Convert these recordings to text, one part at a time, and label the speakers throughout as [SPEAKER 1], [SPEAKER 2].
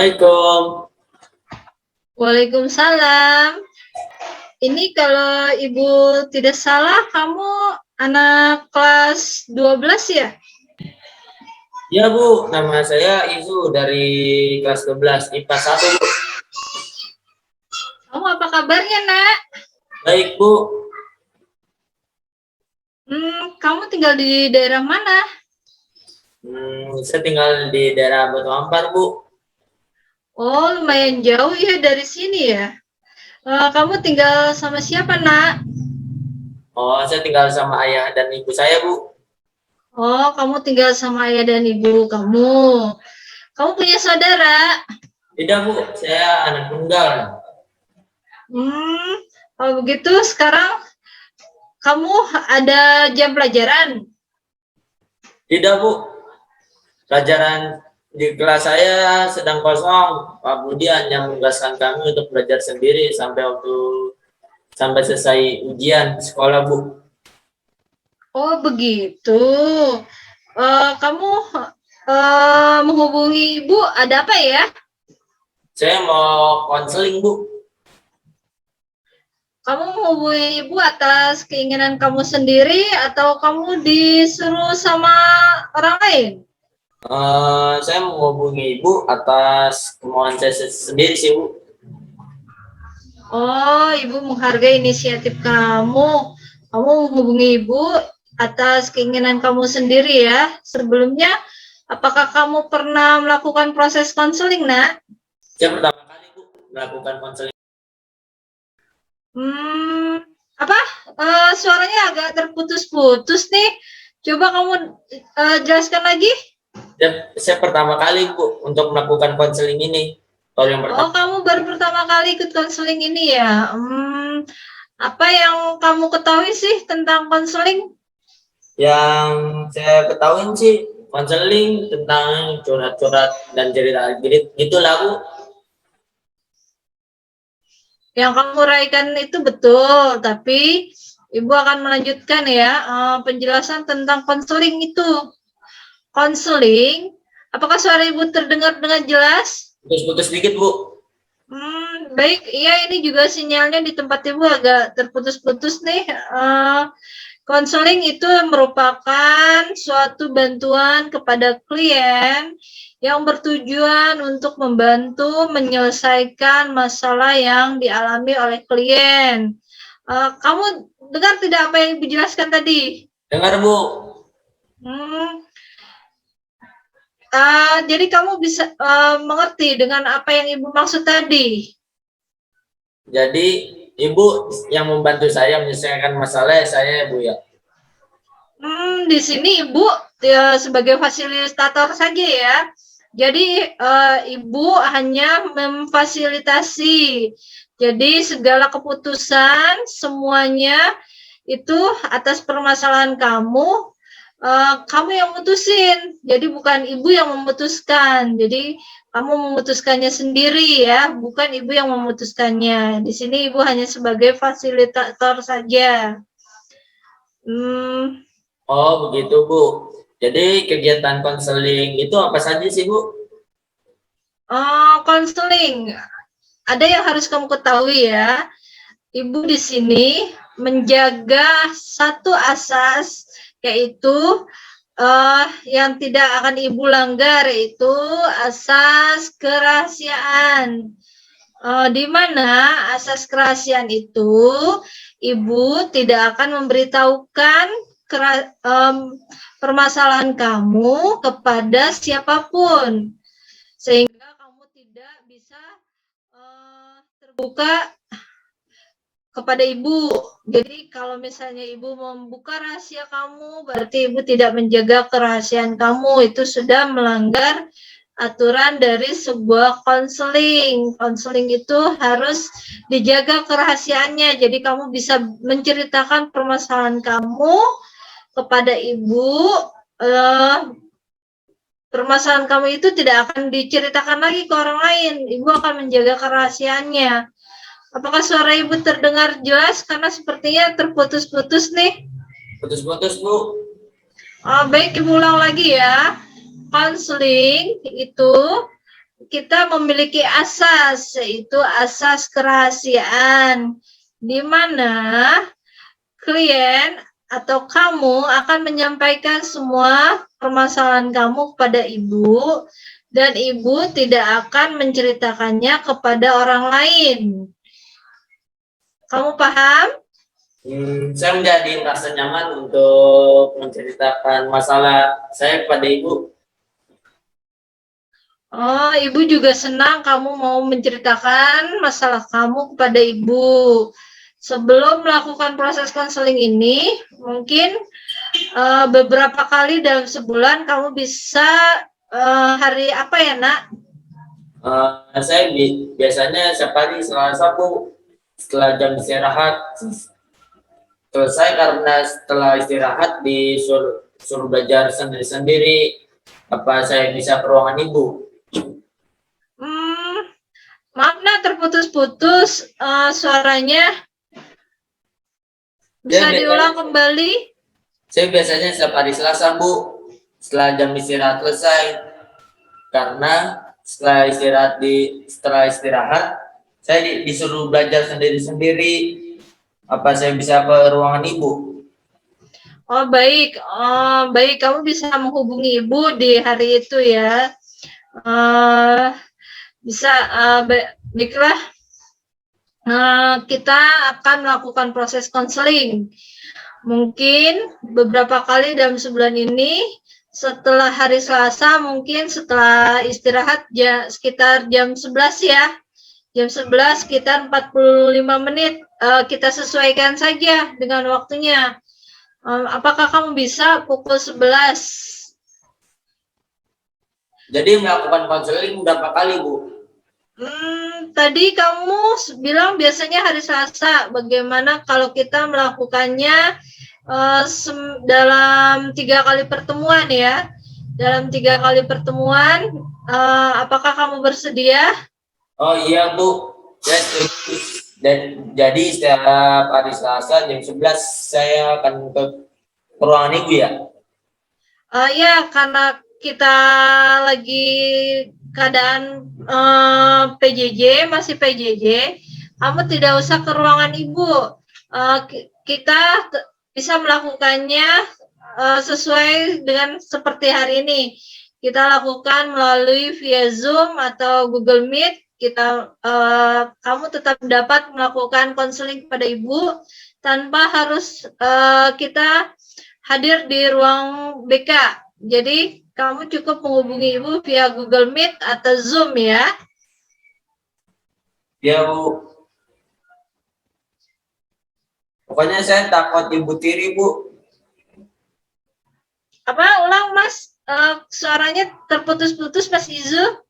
[SPEAKER 1] Assalamualaikum.
[SPEAKER 2] Waalaikumsalam. Ini kalau Ibu tidak salah, kamu anak kelas 12 ya?
[SPEAKER 1] Ya Bu, nama saya Izu dari kelas 12 IPA 1 Bu.
[SPEAKER 2] Kamu apa kabarnya, Nak?
[SPEAKER 1] Baik Bu.
[SPEAKER 2] Kamu tinggal di daerah mana?
[SPEAKER 1] Saya tinggal di daerah Batu Ampar Bu.
[SPEAKER 2] Oh, lumayan jauh ya dari sini ya. Kamu tinggal sama siapa, Nak?
[SPEAKER 1] Oh, saya tinggal sama ayah dan ibu saya Bu.
[SPEAKER 2] Oh, kamu tinggal sama ayah dan ibu kamu. Kamu punya saudara?
[SPEAKER 1] Tidak Bu, saya anak tunggal.
[SPEAKER 2] Kalau begitu sekarang kamu ada jam pelajaran?
[SPEAKER 1] Tidak Bu, pelajaran di kelas saya sedang kosong. Pak Budi hanya menugaskan kami untuk belajar sendiri sampai selesai ujian sekolah Bu.
[SPEAKER 2] Oh begitu. Kamu menghubungi Ibu ada apa ya?
[SPEAKER 1] Saya mau konseling Bu.
[SPEAKER 2] Kamu menghubungi Ibu atas keinginan kamu sendiri atau kamu disuruh sama orang lain?
[SPEAKER 1] Saya menghubungi Ibu atas kemauan saya sendiri sih Bu.
[SPEAKER 2] Oh, Ibu menghargai inisiatif kamu. Kamu menghubungi Ibu atas keinginan kamu sendiri ya. Sebelumnya, apakah kamu pernah melakukan proses konseling, Nak?
[SPEAKER 1] Saya pertama kali Bu melakukan konseling.
[SPEAKER 2] Suaranya agak terputus-putus nih. Coba kamu jelaskan lagi.
[SPEAKER 1] Saya pertama kali Bu untuk melakukan konseling ini.
[SPEAKER 2] Oh, kamu baru pertama kali ikut konseling ini ya? Apa yang kamu ketahui sih tentang konseling?
[SPEAKER 1] Yang saya ketahui sih konseling tentang curhat-curhat dan cerita gitulah Bu.
[SPEAKER 2] Yang kamu uraikan itu betul, tapi Ibu akan melanjutkan ya penjelasan tentang konseling itu. Konseling, apakah suara Ibu terdengar dengan jelas?
[SPEAKER 1] Putus-putus sedikit Bu.
[SPEAKER 2] Baik, iya ini juga sinyalnya di tempat Ibu agak terputus-putus nih. Konseling itu merupakan suatu bantuan kepada klien yang bertujuan untuk membantu menyelesaikan masalah yang dialami oleh klien. Kamu dengar tidak apa yang Ibu jelaskan tadi?
[SPEAKER 1] Dengar Bu.
[SPEAKER 2] Jadi kamu bisa mengerti dengan apa yang Ibu maksud tadi?
[SPEAKER 1] Jadi Ibu yang membantu saya menyelesaikan masalah saya Bu ya.
[SPEAKER 2] Di sini Ibu ya, sebagai fasilitator saja ya. Jadi Ibu hanya memfasilitasi. Jadi segala keputusan semuanya itu atas permasalahan kamu, kamu yang mutusin. Jadi bukan Ibu yang memutuskan. Jadi kamu memutuskannya sendiri ya, bukan Ibu yang memutuskannya. Di sini Ibu hanya sebagai fasilitator saja.
[SPEAKER 1] Oh begitu Bu. Jadi kegiatan konseling itu apa saja sih Bu?
[SPEAKER 2] Konseling, ada yang harus kamu ketahui ya. Ibu di sini menjaga satu asas, yaitu yang tidak akan Ibu langgar, yaitu asas kerahasiaan. Di mana asas kerahasiaan itu Ibu tidak akan memberitahukan permasalahan kamu kepada siapapun, sehingga kamu tidak bisa terbuka kepada Ibu. Jadi kalau misalnya Ibu membuka rahasia kamu, berarti Ibu tidak menjaga kerahasiaan kamu. Itu sudah melanggar aturan dari sebuah konseling. Konseling itu harus dijaga kerahasiaannya. Jadi kamu bisa menceritakan permasalahan kamu kepada Ibu. Permasalahan kamu itu tidak akan diceritakan lagi ke orang lain. Ibu akan menjaga kerahasiaannya. Apakah suara Ibu terdengar jelas? Karena sepertinya terputus-putus nih.
[SPEAKER 1] Putus-putus Bu.
[SPEAKER 2] Baik, Ibu ulang lagi ya. Konseling itu kita memiliki asas, yaitu asas kerahasiaan, di mana klien atau kamu akan menyampaikan semua permasalahan kamu kepada ibu, dan ibu tidak akan menceritakannya kepada orang lain. Kamu paham?
[SPEAKER 1] Saya menjadi merasa nyaman untuk menceritakan masalah saya kepada ibu.
[SPEAKER 2] Oh, ibu juga senang kamu mau menceritakan masalah kamu kepada ibu. Sebelum melakukan proses konseling ini, mungkin beberapa kali dalam sebulan kamu bisa hari apa ya, Nak?
[SPEAKER 1] Saya biasanya setiap hari Selasa, Bu, setelah jam istirahat selesai, karena setelah istirahat disuruh belajar sendiri-sendiri. Apa saya bisa ke ruangan ibu?
[SPEAKER 2] Maaf, Nak, terputus-putus suaranya. Bisa diulang kembali?
[SPEAKER 1] Saya biasanya setiap hari Selasa, Bu, setelah jam istirahat selesai, karena setelah istirahat saya disuruh belajar sendiri-sendiri. Apa saya bisa ke ruangan ibu?
[SPEAKER 2] Oh, baik. Baik, kamu bisa menghubungi ibu di hari itu ya. Bisa, baiklah. Kita akan melakukan proses konseling. Mungkin beberapa kali dalam sebulan ini, setelah hari Selasa, mungkin setelah istirahat sekitar jam 11 ya. Jam 11 sekitar 45 menit. Kita sesuaikan saja dengan waktunya. Apakah kamu bisa pukul 11?
[SPEAKER 1] Jadi melakukan konseling berapa kali, Bu?
[SPEAKER 2] Tadi kamu bilang biasanya hari Selasa. Bagaimana kalau kita melakukannya dalam 3 kali pertemuan ya? Dalam 3 kali pertemuan, apakah kamu bersedia?
[SPEAKER 1] Oh iya, Bu. Dan jadi setiap hari Selasa jam 11 saya akan ke ruangan ibu ya?
[SPEAKER 2] Ya, karena kita lagi keadaan PJJ, masih PJJ, kamu tidak usah ke ruangan ibu. Kita bisa melakukannya sesuai dengan seperti hari ini. Kita lakukan melalui via Zoom atau Google Meet. Kamu tetap dapat melakukan konseling pada ibu tanpa harus kita hadir di ruang BK. Jadi kamu cukup menghubungi ibu via Google Meet atau Zoom ya.
[SPEAKER 1] Ya, Bu. Pokoknya saya takut ibu tiri, Bu.
[SPEAKER 2] Apa? Ulang, Mas. Suaranya terputus-putus, Mas Izu.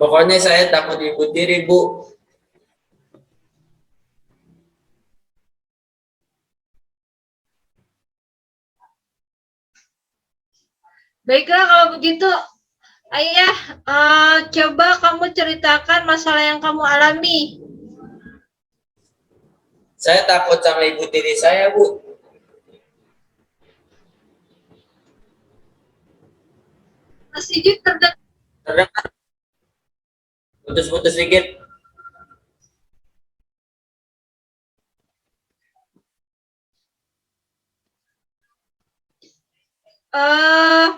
[SPEAKER 1] Pokoknya saya takut ibu tiri, Bu.
[SPEAKER 2] Baiklah kalau begitu, Ayah, coba kamu ceritakan masalah yang kamu alami.
[SPEAKER 1] Saya takut sama ibu tiri saya, Bu.
[SPEAKER 2] Mas Izu terdengar.
[SPEAKER 1] Putus-putus sedikit.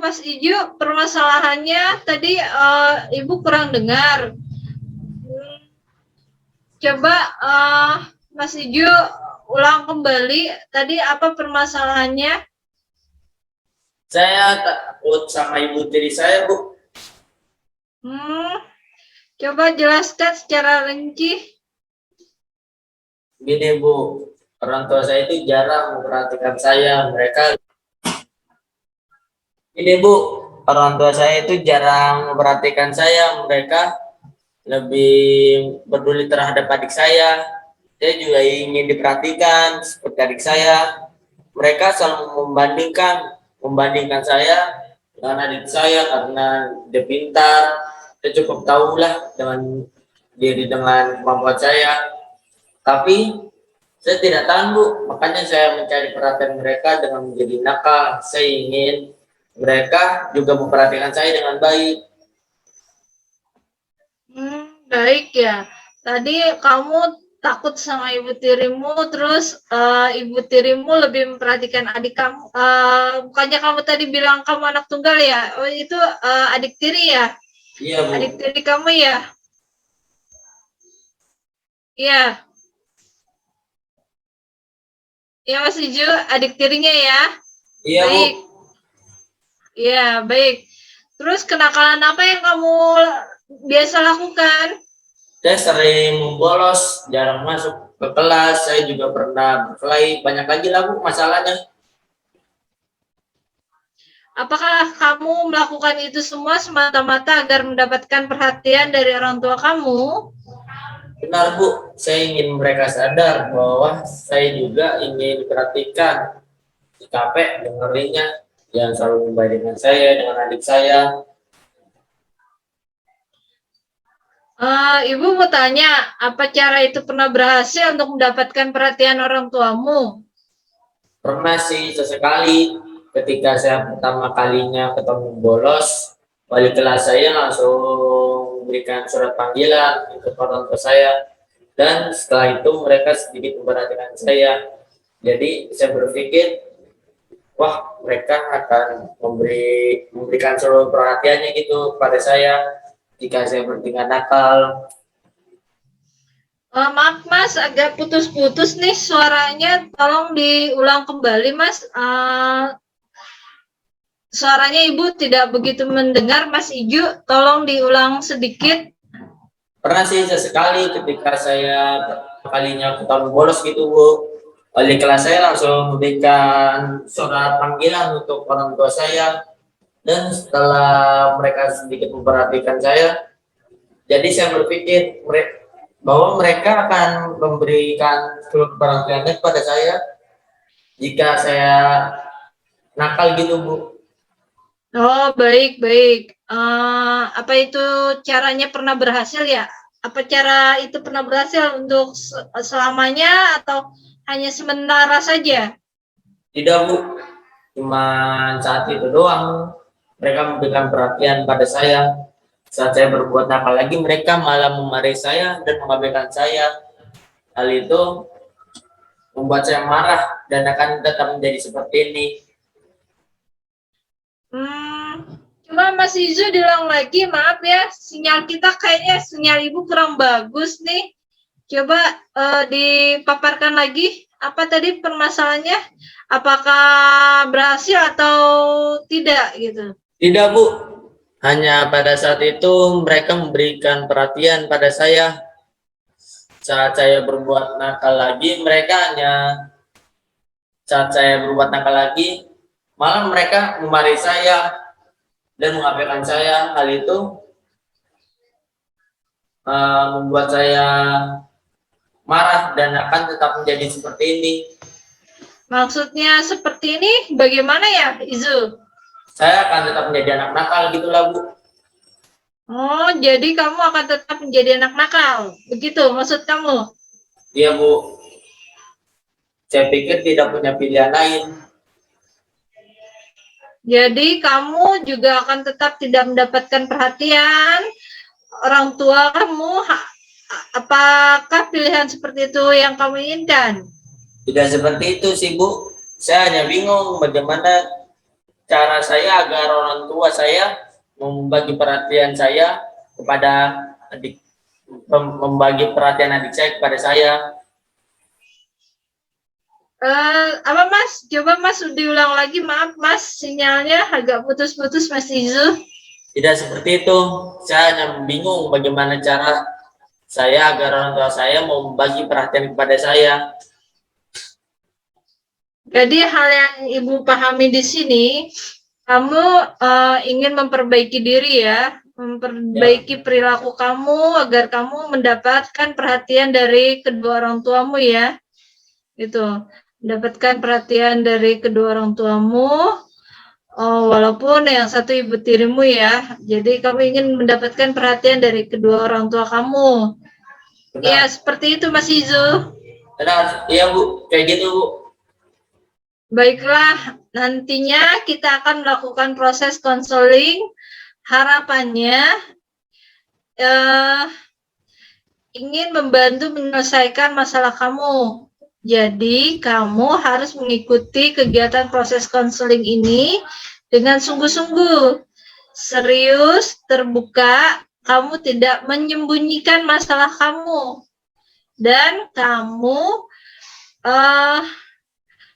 [SPEAKER 2] Mas Iju, permasalahannya tadi Ibu kurang dengar. Coba Mas Iju ulang kembali. Tadi apa permasalahannya?
[SPEAKER 1] Saya takut sama ibu tiri saya, Bu.
[SPEAKER 2] Coba jelaskan secara rinci.
[SPEAKER 1] Gini, Bu. Orang tua saya itu jarang memperhatikan saya. Ini, Bu, orang tua saya itu jarang memperhatikan saya. Mereka lebih peduli terhadap adik saya. Saya juga ingin diperhatikan seperti adik saya. Mereka selalu membandingkan saya dengan adik saya karena dia pintar. Saya cukup tahulah dengan kemampuan saya. Tapi saya tidak tahan, Bu. Makanya saya mencari perhatian mereka dengan menjadi nakal. Saya ingin mereka juga memperhatikan saya dengan baik.
[SPEAKER 2] baik ya. Tadi kamu takut sama ibu tirimu, terus ibu tirimu lebih memperhatikan adik kamu. Bukannya kamu tadi bilang kamu anak tunggal ya? Oh, itu adik tiri ya?
[SPEAKER 1] Iya, Bu.
[SPEAKER 2] Adik tiri kamu ya? Iya, ya Mas Iju, adik tirinya ya?
[SPEAKER 1] Iya, Bu.
[SPEAKER 2] Baik, ya baik. Terus kenakalan apa yang kamu biasa lakukan?
[SPEAKER 1] Saya sering membolos, jarang masuk ke kelas. Saya juga pernah berkelahi. Banyak lagi lah, Bu, masalahnya.
[SPEAKER 2] Apakah kamu melakukan itu semua semata-mata agar mendapatkan perhatian dari orang tua kamu?
[SPEAKER 1] Benar, Bu. Saya ingin mereka sadar bahwa saya juga ingin diperhatikan. Capek dengerinnya. Yang selalu membandingkan saya dengan adik saya.
[SPEAKER 2] Ibu mau tanya, apa cara itu pernah berhasil untuk mendapatkan perhatian orang tuamu?
[SPEAKER 1] Pernah sih sesekali ketika saya pertama kalinya ketemu bolos, wali kelas saya langsung memberikan surat panggilan untuk orang tua saya. Dan setelah itu mereka sedikit memperhatikan saya. Jadi saya berpikir, wah mereka akan memberikan seluruh perhatiannya gitu pada saya jika saya bertingkah nakal.
[SPEAKER 2] Maaf Mas, agak putus-putus nih suaranya. Tolong diulang kembali Mas. Suaranya Ibu tidak begitu mendengar Mas Iju. Tolong diulang sedikit.
[SPEAKER 1] Pernah sih sesekali ketika saya pertama kalinya ketemu bolos gitu, Bu. Wali kelas saya langsung memberikan surat panggilan untuk orang tua saya. Dan setelah mereka sedikit memperhatikan saya, jadi saya berpikir bahwa mereka akan memberikan seluruh perhatiannya kepada saya jika saya nakal gitu, Bu.
[SPEAKER 2] Oh, baik, baik. Apa itu caranya pernah berhasil ya? Apa cara itu pernah berhasil untuk selamanya atau hanya sementara saja?
[SPEAKER 1] Tidak, Bu. Cuma saat itu doang mereka memberikan perhatian pada saya. Saat saya berbuat nakal lagi, mereka malah memarahi saya dan mengabaikan saya. Hal itu membuat saya marah dan akan tetap menjadi seperti ini.
[SPEAKER 2] Cuma Mas Izu bilang lagi, maaf ya, sinyal kita kayaknya sinyal Ibu kurang bagus nih. Coba dipaparkan lagi, apa tadi permasalahannya? Apakah berhasil atau tidak gitu?
[SPEAKER 1] Tidak, Bu. Hanya pada saat itu mereka memberikan perhatian pada saya. Saat saya berbuat nakal lagi, malah mereka memarahi saya dan mengabaikan saya. Hal itu membuat saya marah dan akan tetap menjadi seperti ini.
[SPEAKER 2] Maksudnya seperti ini bagaimana ya, Izu?
[SPEAKER 1] Saya akan tetap menjadi anak nakal gitulah, Bu.
[SPEAKER 2] Oh, jadi kamu akan tetap menjadi anak nakal. Begitu maksud kamu?
[SPEAKER 1] Iya, Bu. Saya pikir tidak punya pilihan lain.
[SPEAKER 2] Jadi kamu juga akan tetap tidak mendapatkan perhatian orang tua kamu. Apakah pilihan seperti itu yang kamu inginkan?
[SPEAKER 1] Tidak seperti itu sih, Bu. Saya hanya bingung bagaimana cara saya agar orang tua saya membagi perhatian saya kepada adik, membagi perhatian adik saya kepada saya.
[SPEAKER 2] Apa Mas? Coba Mas diulang lagi, maaf Mas, sinyalnya agak putus-putus Mas Izu.
[SPEAKER 1] Tidak seperti itu. Saya hanya bingung bagaimana cara saya agar orang tua saya mau membagi perhatian kepada saya.
[SPEAKER 2] Jadi hal yang Ibu pahami di sini, kamu ingin memperbaiki diri ya, memperbaiki perilaku kamu agar kamu mendapatkan perhatian dari kedua orang tuamu ya, gitu. Mendapatkan perhatian dari kedua orang tuamu, walaupun yang satu ibu tirimu ya. Jadi kamu ingin mendapatkan perhatian dari kedua orang tua kamu. Iya, seperti itu Mas Izu.
[SPEAKER 1] Benar, iya Bu, kayak gitu Bu.
[SPEAKER 2] Baiklah, nantinya kita akan melakukan proses konseling. Harapannya ingin membantu menyelesaikan masalah kamu. Jadi, kamu harus mengikuti kegiatan proses konseling ini dengan sungguh-sungguh. Serius, terbuka, kamu tidak menyembunyikan masalah kamu. Dan kamu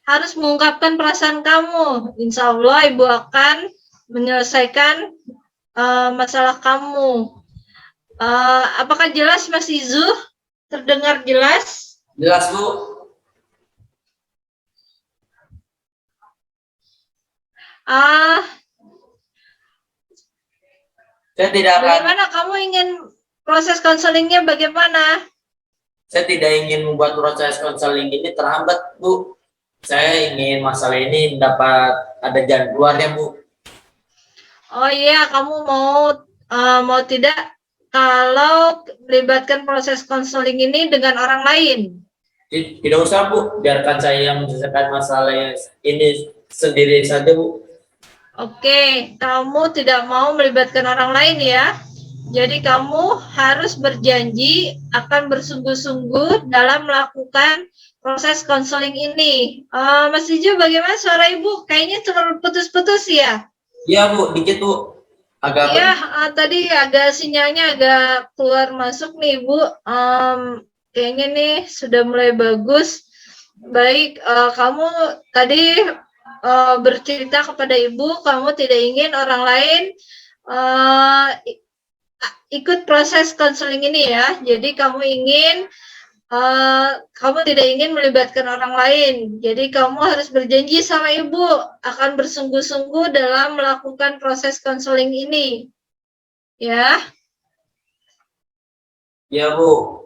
[SPEAKER 2] harus mengungkapkan perasaan kamu. Insya Allah Ibu akan menyelesaikan masalah kamu. Apakah jelas Mas Izu? Terdengar jelas?
[SPEAKER 1] Jelas, Bu. Saya tidak akan.
[SPEAKER 2] Bagaimana kamu ingin proses konselingnya bagaimana?
[SPEAKER 1] Saya tidak ingin membuat proses konseling ini terhambat, Bu. Saya ingin masalah ini dapat ada jalan keluarnya, Bu.
[SPEAKER 2] Oh iya, kamu mau tidak kalau melibatkan proses konseling ini dengan orang lain?
[SPEAKER 1] Tidak usah, Bu. Biarkan saya yang menyelesaikan masalah ini sendiri saja, Bu.
[SPEAKER 2] Oke, kamu tidak mau melibatkan orang lain ya. Jadi kamu harus berjanji akan bersungguh-sungguh dalam melakukan proses konseling ini. Mas Ijo, bagaimana suara Ibu? Kayaknya terputus-putus ya?
[SPEAKER 1] Iya, Bu, dikit, Bu. Agak.
[SPEAKER 2] Iya, tadi agak sinyalnya agak keluar masuk nih, Bu. Kayaknya nih sudah mulai bagus. Baik, kamu tadi bercerita kepada Ibu, kamu tidak ingin orang lain ikut proses konseling ini ya. Jadi kamu tidak ingin melibatkan orang lain. Jadi kamu harus berjanji sama Ibu akan bersungguh-sungguh dalam melakukan proses konseling ini. Ya.
[SPEAKER 1] Ya, Bu.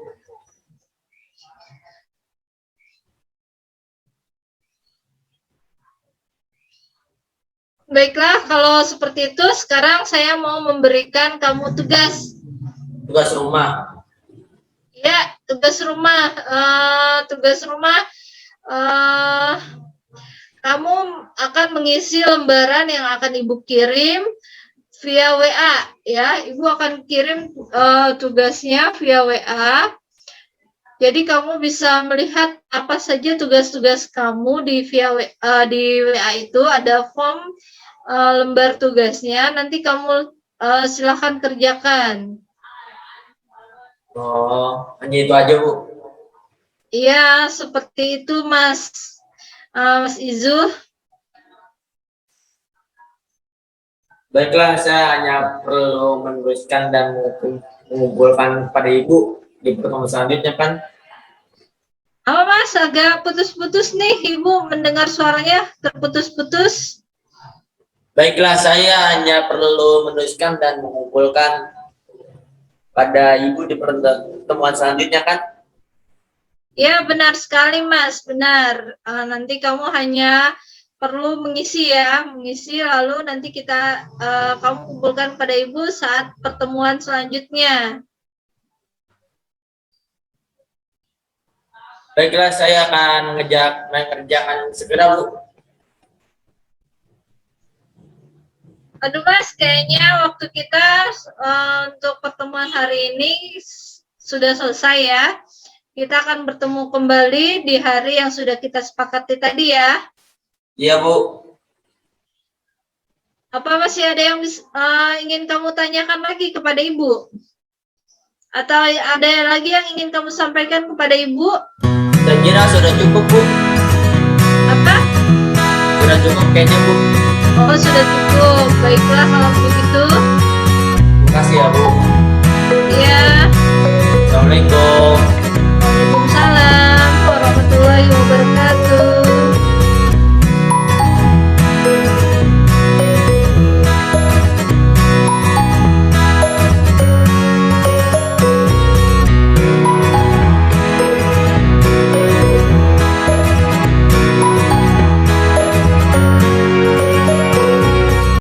[SPEAKER 2] Baiklah, kalau seperti itu sekarang saya mau memberikan kamu tugas.
[SPEAKER 1] Tugas rumah.
[SPEAKER 2] Ya, tugas rumah. Kamu akan mengisi lembaran yang akan Ibu kirim via WA. Ya, Ibu akan kirim tugasnya via WA. Jadi kamu bisa melihat apa saja tugas-tugas kamu di WA itu ada form lembar tugasnya. Nanti kamu silakan kerjakan.
[SPEAKER 1] Oh, hanya itu aja, Bu.
[SPEAKER 2] Iya, seperti itu, Mas Izu.
[SPEAKER 1] Baiklah, saya hanya perlu menuliskan dan mengumpulkan pada Ibu di pertemuan selanjutnya, kan?
[SPEAKER 2] Apa, Mas? Agak putus-putus nih, Ibu mendengar suaranya terputus-putus.
[SPEAKER 1] Baiklah, saya hanya perlu menuliskan dan mengumpulkan pada Ibu di pertemuan selanjutnya, kan?
[SPEAKER 2] Ya, benar sekali, Mas. Benar. Nanti kamu hanya perlu mengisi ya, lalu nanti kamu kumpulkan pada Ibu saat pertemuan selanjutnya.
[SPEAKER 1] Baiklah, saya akan mengerjakan segera, Bu.
[SPEAKER 2] Aduh, Mas, kayaknya waktu kita untuk pertemuan hari ini sudah selesai ya. Kita akan bertemu kembali di hari yang sudah kita sepakati tadi ya.
[SPEAKER 1] Iya, Bu.
[SPEAKER 2] Apa masih ada yang ingin kamu tanyakan lagi kepada Ibu? Atau ada lagi yang ingin kamu sampaikan kepada Ibu?
[SPEAKER 1] Saya kira sudah cukup, Bu.
[SPEAKER 2] Apa?
[SPEAKER 1] Sudah cukup kayaknya, Bu.
[SPEAKER 2] Oh, sudah cukup. Baiklah kalau begitu.
[SPEAKER 1] Terima kasih ya, Bu.